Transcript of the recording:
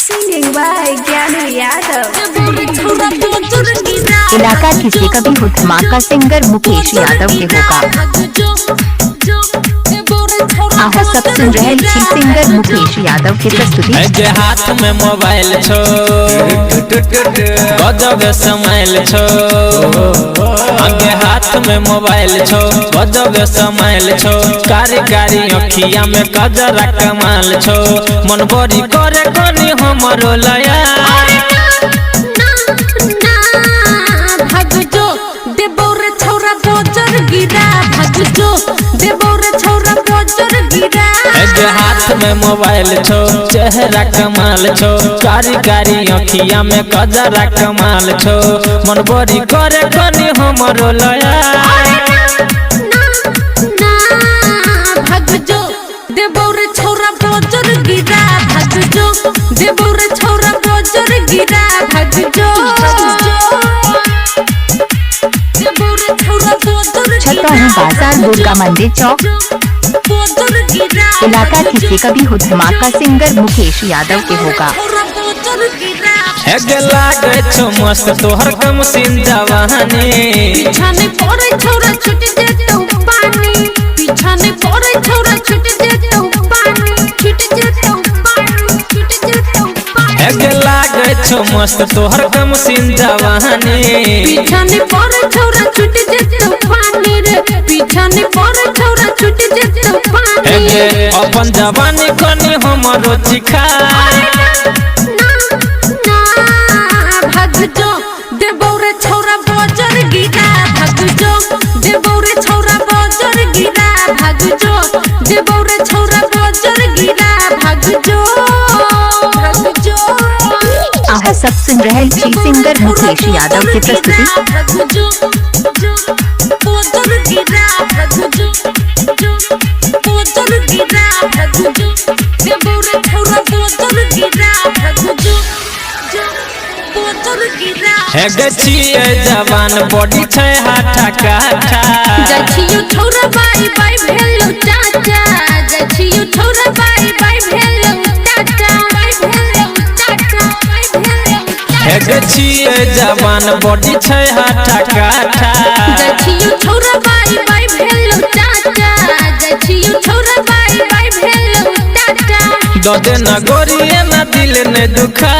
Singing by Gyanu Yadav। इलाका किसी का भी हो, धमाका सिंगर मुकेश यादव के होगा। आहो सब सुन रहे छी सिंगर मुकेश यादव की प्रस्तुति। हाथ में मोबाइल छो, गजब समाइल छो, आगे हाथ में मोबाइल छो, गजब समाइल छो, कारी कारी अखिया में कजरा कमाल छो, मन बड़ी करे कोनी हमरो लया। हाथ में मोबाइल छो, चेहरा कमाल छो, कारी कारी अखिया में कजरा कमाल छो, मन बड़ी करे कोनी हमरो लया। छतौनी बाजार दुर्गा मंदिर चौक। इलाका किसी का भी हो, धमाका सिंगर मुकेश यादव के होगा। लागे छो मस्त तोहर कम सिन जवानी, पीछाने पड़े छोरा छूट जेतौ पानी, पीछाने पड़े छोरा छूट जेतौ पानी, छूट जेतौ पानी, छूट जेतौ पानी। लागे छो मस्त तोहर कम सिन जवानी, पीछाने पड़े छोरा छूट जेतौ पानी रे, पीछाने पड़े छोरा छूट जेतौ पानी। अपन जवानी कोनी हमरो चिखा। आहो सब सुन रहे छी सिंगर मुकेश यादव की प्रस्तुति। जवान बॉडी छै हाथा काठा, जछियो छोरा बाई बाई भेलो चाचा, जछियो छोरा बाई बाई भेलो चाचा, बाई भेलो चाचा, बाई भेलो चाचा। जवान बॉडी छै हाथा काठा, जछियो छोरा बाई बाई भेलो चाचा, जछियो छोरा बाई बाई भेलो चाचा। दो दिन गोरिये ना दिल ने दुखा।